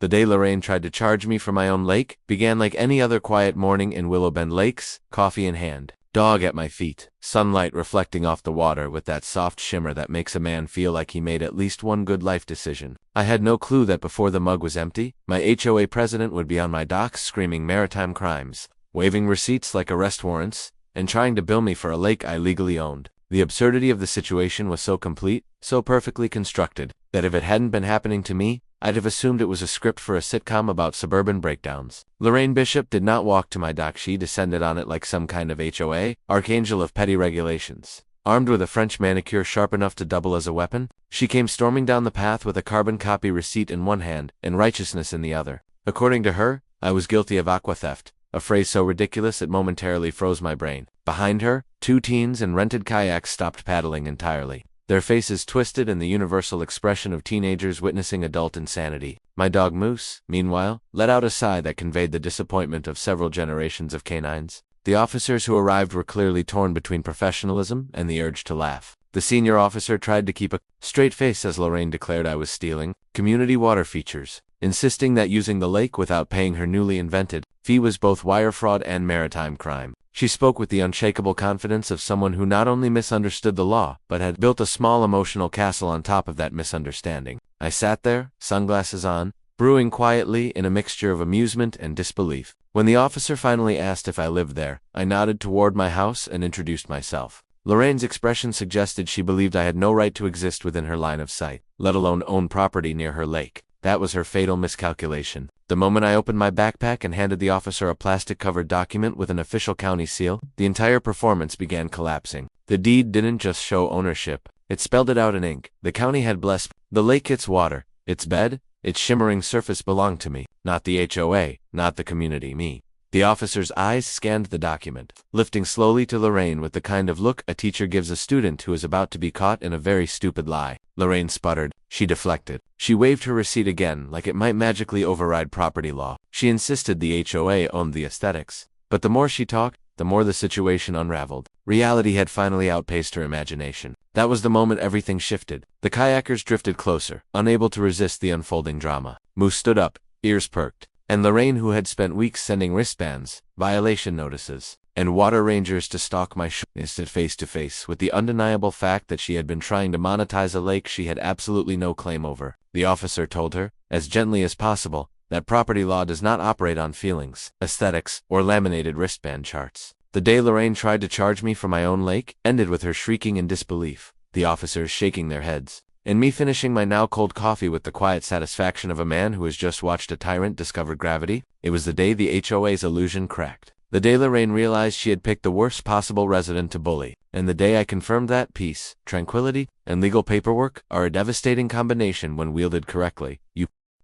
The day Lorraine tried to charge me for my own lake began like any other quiet morning in Willowbend Lakes, coffee in hand. Dog at my feet, sunlight reflecting off the water with that soft shimmer that makes a man feel like he made at least one good life decision. I had no clue that before the mug was empty, my HOA president would be on my docks screaming maritime crimes, waving receipts like arrest warrants, and trying to bill me for a lake I legally owned. The absurdity of the situation was so complete, so perfectly constructed, that if it hadn't been happening to me, I'd have assumed it was a script for a sitcom about suburban breakdowns. Lorraine Bishop did not walk to my dock. She descended on it like some kind of HOA, archangel of petty regulations. Armed with a French manicure sharp enough to double as a weapon, she came storming down the path with a carbon copy receipt in one hand and righteousness in the other. According to her, I was guilty of aqua theft, a phrase so ridiculous it momentarily froze my brain. Behind her, 2 teens in rented kayaks stopped paddling entirely, their faces twisted in the universal expression of teenagers witnessing adult insanity. My dog Moose, meanwhile, let out a sigh that conveyed the disappointment of several generations of canines. The officers who arrived were clearly torn between professionalism and the urge to laugh. The senior officer tried to keep a straight face as Lorraine declared I was stealing community water features, insisting that using the lake without paying her newly invented fee was both wire fraud and maritime crime. She spoke with the unshakable confidence of someone who not only misunderstood the law, but had built a small emotional castle on top of that misunderstanding. I sat there, sunglasses on, brewing quietly in a mixture of amusement and disbelief. When the officer finally asked if I lived there, I nodded toward my house and introduced myself. Lorraine's expression suggested she believed I had no right to exist within her line of sight, let alone own property near her lake. That was her fatal miscalculation. The moment I opened my backpack and handed the officer a plastic-covered document with an official county seal, the entire performance began collapsing. The deed didn't just show ownership, it spelled it out in ink. The county had blessed the lake, its water, its bed, its shimmering surface belonged to me, not the HOA, not the community, me. The officer's eyes scanned the document, lifting slowly to Lorraine with the kind of look a teacher gives a student who is about to be caught in a very stupid lie. Lorraine sputtered. She deflected. She waved her receipt again like it might magically override property law. She insisted the HOA owned the aesthetics. But the more she talked, the more the situation unraveled. Reality had finally outpaced her imagination. That was the moment everything shifted. The kayakers drifted closer, unable to resist the unfolding drama. Moose stood up, ears perked. And Lorraine, who had spent weeks sending wristbands, violation notices, and water rangers to stalk my stood face to face with the undeniable fact that she had been trying to monetize a lake she had absolutely no claim over. The officer told her, as gently as possible, that property law does not operate on feelings, aesthetics, or laminated wristband charts. The day Lorraine tried to charge me for my own lake ended with her shrieking in disbelief, the officers shaking their heads, and me finishing my now cold coffee with the quiet satisfaction of a man who has just watched a tyrant discover gravity. It was the day the HOA's illusion cracked. The day Lorraine realized she had picked the worst possible resident to bully. And the day I confirmed that peace, tranquility, and legal paperwork are a devastating combination when wielded correctly.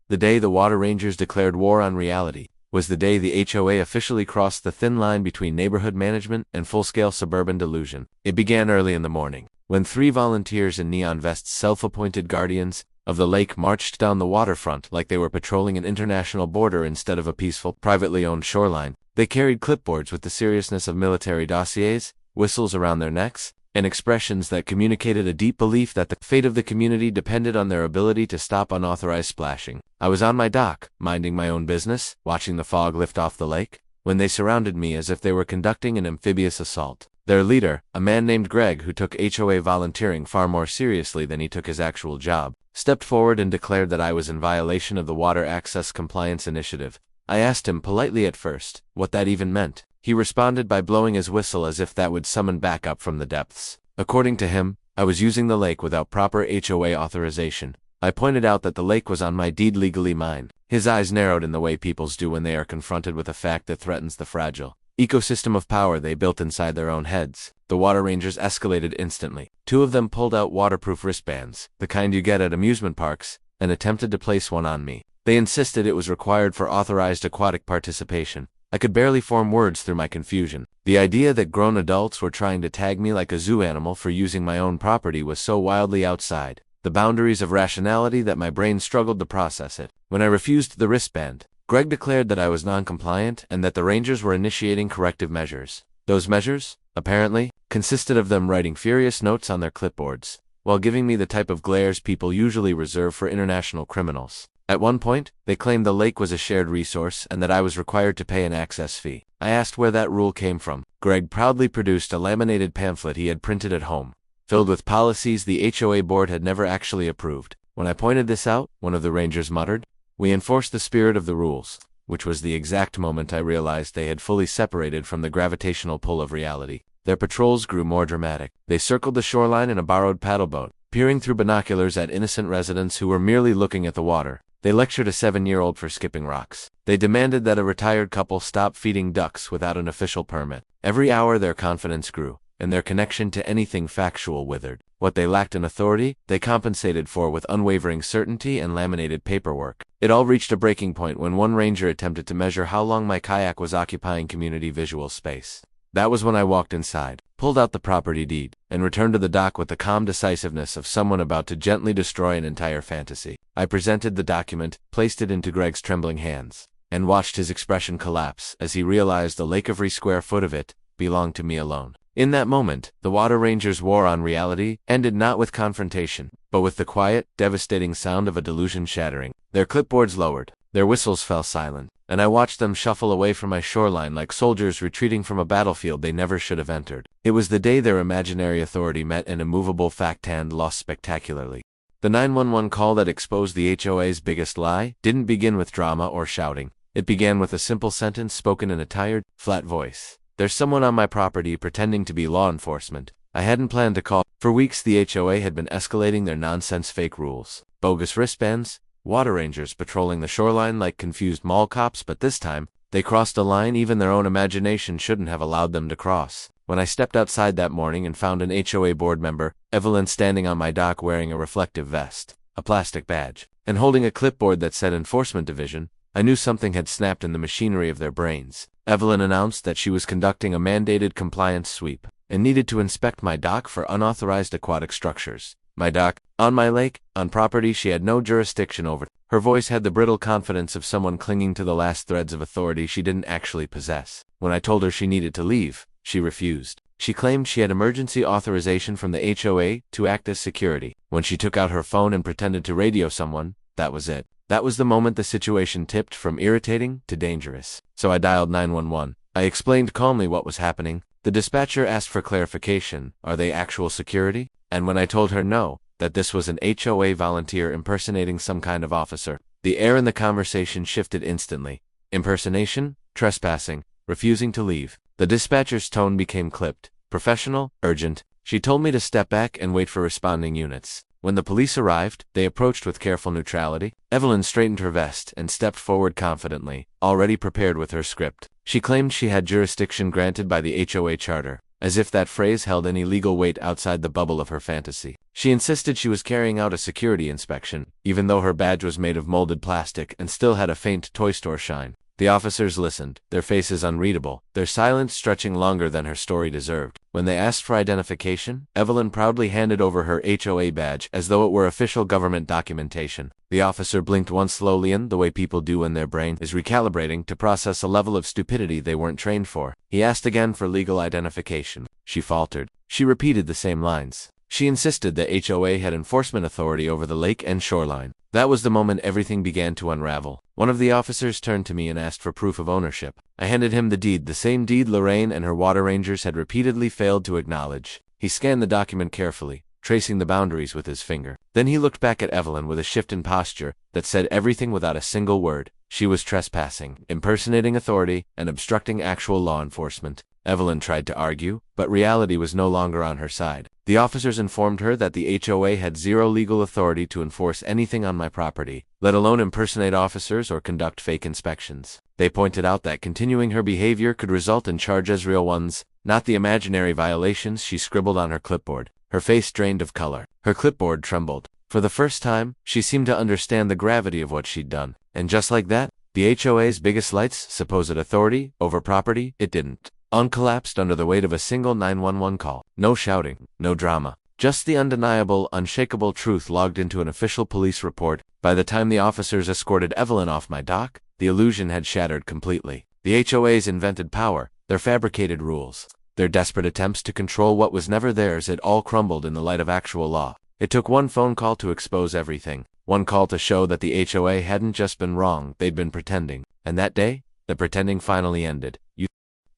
The day the water rangers declared war on reality was the day the HOA officially crossed the thin line between neighborhood management and full-scale suburban delusion. It began early in the morning, when 3 volunteers in neon vests, self-appointed guardians of the lake, marched down the waterfront like they were patrolling an international border instead of a peaceful, privately owned shoreline. They carried clipboards with the seriousness of military dossiers, whistles around their necks, and expressions that communicated a deep belief that the fate of the community depended on their ability to stop unauthorized splashing. I was on my dock, minding my own business, watching the fog lift off the lake, when they surrounded me as if they were conducting an amphibious assault. Their leader, a man named Greg who took HOA volunteering far more seriously than he took his actual job, stepped forward and declared that I was in violation of the Water Access Compliance Initiative. I asked him politely at first what that even meant. He responded by blowing his whistle as if that would summon backup from the depths. According to him, I was using the lake without proper HOA authorization. I pointed out that the lake was on my deed, legally mine. His eyes narrowed in the way people's do when they are confronted with a fact that threatens the fragile ecosystem of power they built inside their own heads. The water rangers escalated instantly. 2 of them pulled out waterproof wristbands, the kind you get at amusement parks, and attempted to place one on me. They insisted it was required for authorized aquatic participation. I could barely form words through my confusion. The idea that grown adults were trying to tag me like a zoo animal for using my own property was so wildly outside the boundaries of rationality that my brain struggled to process it. When I refused the wristband, Greg declared that I was non-compliant and that the rangers were initiating corrective measures. Those measures, apparently, consisted of them writing furious notes on their clipboards, while giving me the type of glares people usually reserve for international criminals. At one point, they claimed the lake was a shared resource and that I was required to pay an access fee. I asked where that rule came from. Greg proudly produced a laminated pamphlet he had printed at home, filled with policies the HOA board had never actually approved. When I pointed this out, one of the rangers muttered, "We enforce the spirit of the rules," which was the exact moment I realized they had fully separated from the gravitational pull of reality. Their patrols grew more dramatic. They circled the shoreline in a borrowed paddleboat, peering through binoculars at innocent residents who were merely looking at the water. They lectured a 7-year-old for skipping rocks. They demanded that a retired couple stop feeding ducks without an official permit. Every hour their confidence grew, and their connection to anything factual withered. What they lacked in authority, they compensated for with unwavering certainty and laminated paperwork. It all reached a breaking point when one ranger attempted to measure how long my kayak was occupying community visual space. That was when I walked inside, pulled out the property deed, and returned to the dock with the calm decisiveness of someone about to gently destroy an entire fantasy. I presented the document, placed it into Greg's trembling hands, and watched his expression collapse as he realized the lake every square foot of it belonged to me alone. In that moment, the Water Rangers' war on reality ended not with confrontation, but with the quiet, devastating sound of a delusion shattering. Their clipboards lowered, their whistles fell silent, and I watched them shuffle away from my shoreline like soldiers retreating from a battlefield they never should have entered. It was the day their imaginary authority met an immovable fact and lost spectacularly. The 911 call that exposed the HOA's biggest lie didn't begin with drama or shouting. It began with a simple sentence spoken in a tired, flat voice. "There's someone on my property pretending to be law enforcement." I hadn't planned to call. For weeks the HOA had been escalating their nonsense fake rules. Bogus wristbands, water rangers patrolling the shoreline like confused mall cops, but this time, they crossed a line even their own imagination shouldn't have allowed them to cross. When I stepped outside that morning and found an HOA board member, Evelyn, standing on my dock wearing a reflective vest, a plastic badge, and holding a clipboard that said Enforcement Division, I knew something had snapped in the machinery of their brains. Evelyn announced that she was conducting a mandated compliance sweep and needed to inspect my dock for unauthorized aquatic structures. My dock, on my lake, on property she had no jurisdiction over. Her voice had the brittle confidence of someone clinging to the last threads of authority she didn't actually possess. When I told her she needed to leave, she refused. She claimed she had emergency authorization from the HOA to act as security. When she took out her phone and pretended to radio someone, that was it. That was the moment the situation tipped from irritating to dangerous. So I dialed 911. I explained calmly what was happening. The dispatcher asked for clarification. Are they actual security? And when I told her no, that this was an HOA volunteer impersonating some kind of officer, the air in the conversation shifted instantly. Impersonation, trespassing, refusing to leave. The dispatcher's tone became clipped, professional, urgent. She told me to step back and wait for responding units. When the police arrived, they approached with careful neutrality. Evelyn straightened her vest and stepped forward confidently, already prepared with her script. She claimed she had jurisdiction granted by the HOA charter, as if that phrase held any legal weight outside the bubble of her fantasy. She insisted she was carrying out a security inspection, even though her badge was made of molded plastic and still had a faint toy store shine. The officers listened, their faces unreadable, their silence stretching longer than her story deserved. When they asked for identification, Evelyn proudly handed over her HOA badge as though it were official government documentation. The officer blinked once slowly in the way people do when their brain is recalibrating to process a level of stupidity they weren't trained for. He asked again for legal identification. She faltered. She repeated the same lines. She insisted that HOA had enforcement authority over the lake and shoreline. That was the moment everything began to unravel. One of the officers turned to me and asked for proof of ownership. I handed him the deed, the same deed Lorraine and her water rangers had repeatedly failed to acknowledge. He scanned the document carefully, tracing the boundaries with his finger. Then he looked back at Evelyn with a shift in posture that said everything without a single word. She was trespassing, impersonating authority, and obstructing actual law enforcement. Evelyn tried to argue, but reality was no longer on her side. The officers informed her that the HOA had zero legal authority to enforce anything on my property, let alone impersonate officers or conduct fake inspections. They pointed out that continuing her behavior could result in charges as real ones, not the imaginary violations she scribbled on her clipboard. Her face drained of color. Her clipboard trembled. For the first time, she seemed to understand the gravity of what she'd done. And just like that, the HOA's biggest light's supposed authority over property, it didn't. Collapsed under the weight of a single 911 call. No shouting, no drama. Just the undeniable, unshakable truth logged into an official police report. By the time the officers escorted Evelyn off my dock, the illusion had shattered completely. The HOA's invented power, their fabricated rules, their desperate attempts to control what was never theirs, it all crumbled in the light of actual law. It took one phone call to expose everything, one call to show that the HOA hadn't just been wrong, they'd been pretending. And that day, the pretending finally ended.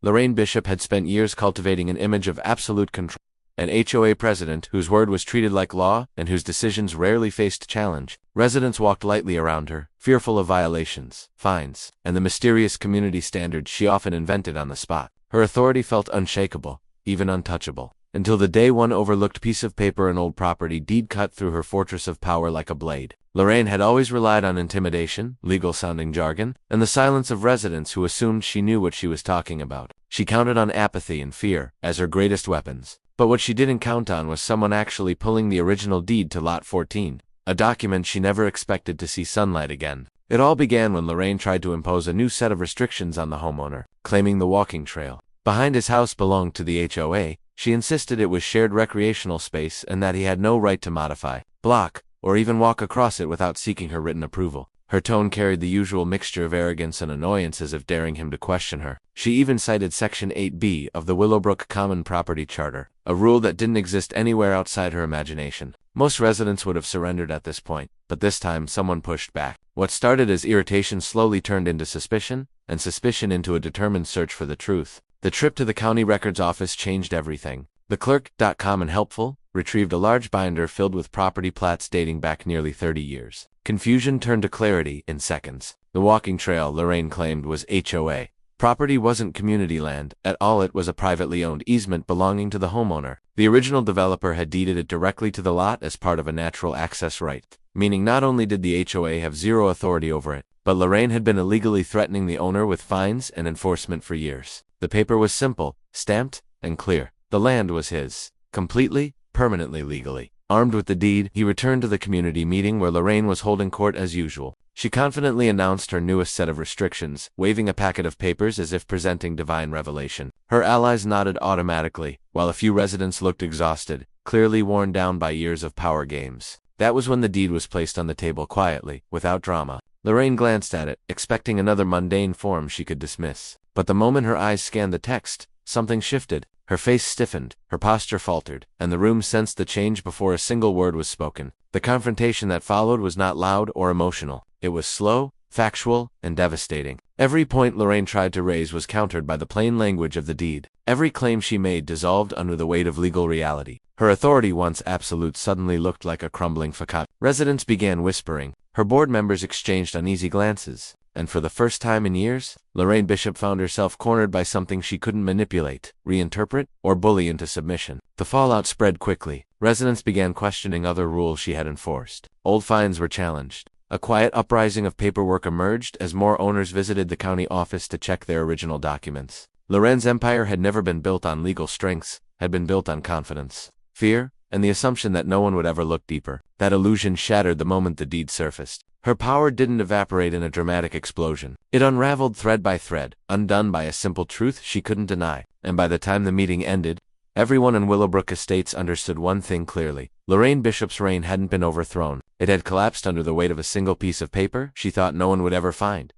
Lorraine Bishop had spent years cultivating an image of absolute control. An HOA president whose word was treated like law and whose decisions rarely faced challenge. Residents walked lightly around her, fearful of violations, fines, and the mysterious community standards she often invented on the spot. Her authority felt unshakable, even untouchable, until the day one overlooked piece of paper, an old property deed, cut through her fortress of power like a blade. Lorraine had always relied on intimidation, legal-sounding jargon, and the silence of residents who assumed she knew what she was talking about. She counted on apathy and fear as her greatest weapons. But what she didn't count on was someone actually pulling the original deed to Lot 14, a document she never expected to see sunlight again. It all began when Lorraine tried to impose a new set of restrictions on the homeowner, claiming the walking trail behind his house belonged to the HOA. She insisted it was shared recreational space and that he had no right to modify, block, or even walk across it without seeking her written approval. Her tone carried the usual mixture of arrogance and annoyance, as if daring him to question her. She even cited Section 8B of the Willowbrook Common Property Charter, a rule that didn't exist anywhere outside her imagination. Most residents would have surrendered at this point, but this time someone pushed back. What started as irritation slowly turned into suspicion, and suspicion into a determined search for the truth. The trip to the county records office changed everything. The clerk, calm and helpful, retrieved a large binder filled with property plats dating back nearly 30 years. Confusion turned to clarity in seconds. The walking trail, Lorraine claimed, was HOA. Property wasn't community land at all, it was a privately owned easement belonging to the homeowner. The original developer had deeded it directly to the lot as part of a natural access right, meaning not only did the HOA have zero authority over it, but Lorraine had been illegally threatening the owner with fines and enforcement for years. The paper was simple, stamped, and clear. The land was his, completely, permanently, legally. Armed with the deed, he returned to the community meeting where Lorraine was holding court as usual. She confidently announced her newest set of restrictions, waving a packet of papers as if presenting divine revelation. Her allies nodded automatically, while a few residents looked exhausted, clearly worn down by years of power games. That was when the deed was placed on the table quietly, without drama. Lorraine glanced at it, expecting another mundane form she could dismiss. But the moment her eyes scanned the text, something shifted. Her face stiffened, her posture faltered, and the room sensed the change before a single word was spoken. The confrontation that followed was not loud or emotional. It was slow, factual, and devastating. Every point Lorraine tried to raise was countered by the plain language of the deed. Every claim she made dissolved under the weight of legal reality. Her authority, once absolute, suddenly looked like a crumbling facade. Residents began whispering. Her board members exchanged uneasy glances. And for the first time in years, Lorraine Bishop found herself cornered by something she couldn't manipulate, reinterpret, or bully into submission. The fallout spread quickly. Residents began questioning other rules she had enforced. Old fines were challenged. A quiet uprising of paperwork emerged as more owners visited the county office to check their original documents. Lorraine's empire had never been built on legal strengths, had been built on confidence, fear, and the assumption that no one would ever look deeper. That illusion shattered the moment the deed surfaced. Her power didn't evaporate in a dramatic explosion. It unraveled thread by thread, undone by a simple truth she couldn't deny. And by the time the meeting ended, everyone in Willowbrook Estates understood one thing clearly. Lorraine Bishop's reign hadn't been overthrown. It had collapsed under the weight of a single piece of paper she thought no one would ever find.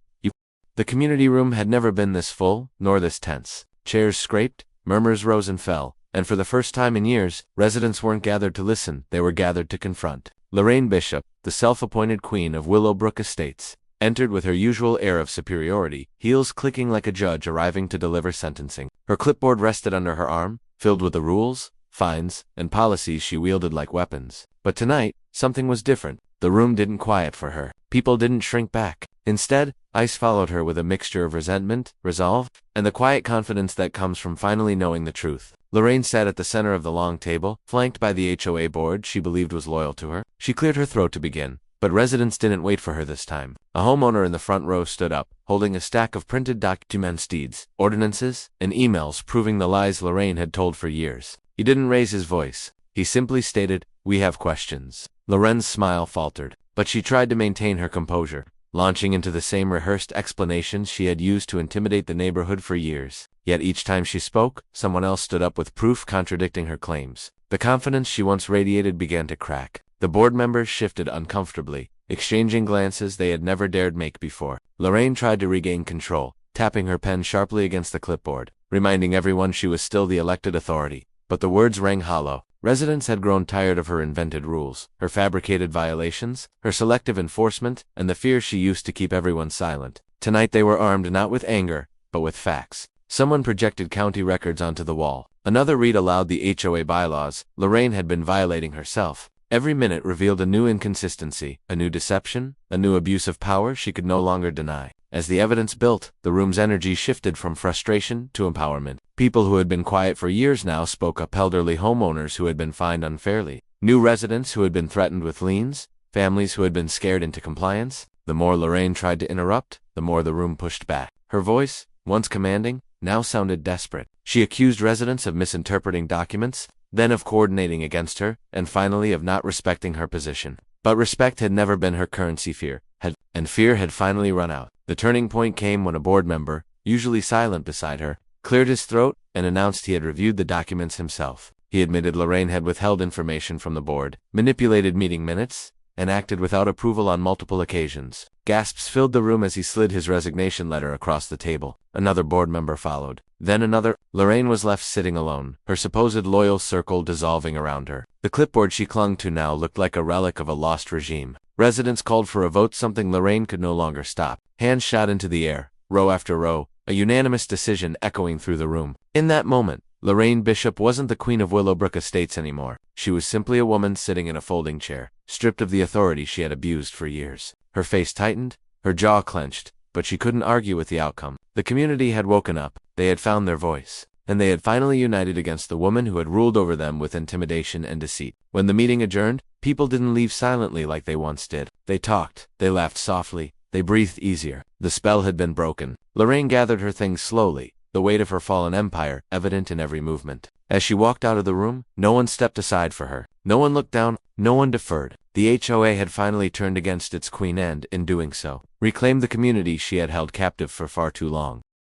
The community room had never been this full, nor this tense. Chairs scraped, murmurs rose and fell, and for the first time in years, residents weren't gathered to listen, they were gathered to confront. Lorraine Bishop, the self-appointed queen of Willowbrook Estates, entered with her usual air of superiority, heels clicking like a judge arriving to deliver sentencing. Her clipboard rested under her arm, filled with the rules, fines, and policies she wielded like weapons. But tonight, something was different. The room didn't quiet for her. People didn't shrink back. Instead, ice followed her with a mixture of resentment, resolve, and the quiet confidence that comes from finally knowing the truth. Lorraine sat at the center of the long table, flanked by the HOA board she believed was loyal to her. She cleared her throat to begin, but residents didn't wait for her this time. A homeowner in the front row stood up, holding a stack of printed documents, deeds, ordinances, and emails proving the lies Lorraine had told for years. He didn't raise his voice. He simply stated, "We have questions." Lorraine's smile faltered, but she tried to maintain her composure, launching into the same rehearsed explanations she had used to intimidate the neighborhood for years. Yet each time she spoke, someone else stood up with proof contradicting her claims. The confidence she once radiated began to crack. The board members shifted uncomfortably, exchanging glances they had never dared make before. Lorraine tried to regain control, tapping her pen sharply against the clipboard, reminding everyone she was still the elected authority. But the words rang hollow. Residents had grown tired of her invented rules, her fabricated violations, her selective enforcement, and the fear she used to keep everyone silent. Tonight they were armed not with anger, but with facts. Someone projected county records onto the wall. Another read aloud the HOA bylaws. Lorraine had been violating herself. Every minute revealed a new inconsistency, a new deception, a new abuse of power she could no longer deny. As the evidence built, the room's energy shifted from frustration to empowerment. People who had been quiet for years now spoke up: elderly homeowners who had been fined unfairly, new residents who had been threatened with liens, families who had been scared into compliance. The more Lorraine tried to interrupt, the more the room pushed back. Her voice, once commanding, now sounded desperate. She accused residents of misinterpreting documents, then of coordinating against her, and finally of not respecting her position. But respect had never been her currency. Fear had finally run out. The turning point came when a board member, usually silent beside her, cleared his throat and announced he had reviewed the documents himself. He admitted Lorraine had withheld information from the board, manipulated meeting minutes, and acted without approval on multiple occasions. Gasps filled the room as he slid his resignation letter across the table. Another board member followed. Then another. Lorraine was left sitting alone, her supposed loyal circle dissolving around her. The clipboard she clung to now looked like a relic of a lost regime. Residents called for a vote, something Lorraine could no longer stop. Hands shot into the air, row after row, a unanimous decision echoing through the room. In that moment, Lorraine Bishop wasn't the queen of Willowbrook Estates anymore. She was simply a woman sitting in a folding chair, stripped of the authority she had abused for years. Her face tightened, her jaw clenched, but she couldn't argue with the outcome. The community had woken up, they had found their voice, and they had finally united against the woman who had ruled over them with intimidation and deceit. When the meeting adjourned, people didn't leave silently like they once did. They talked, they laughed softly, they breathed easier. The spell had been broken. Lorraine gathered her things slowly, the weight of her fallen empire evident in every movement. As she walked out of the room, no one stepped aside for her. No one looked down, no one deferred. The HOA had finally turned against its queen and, in doing so, reclaimed the community she had held captive for far too long.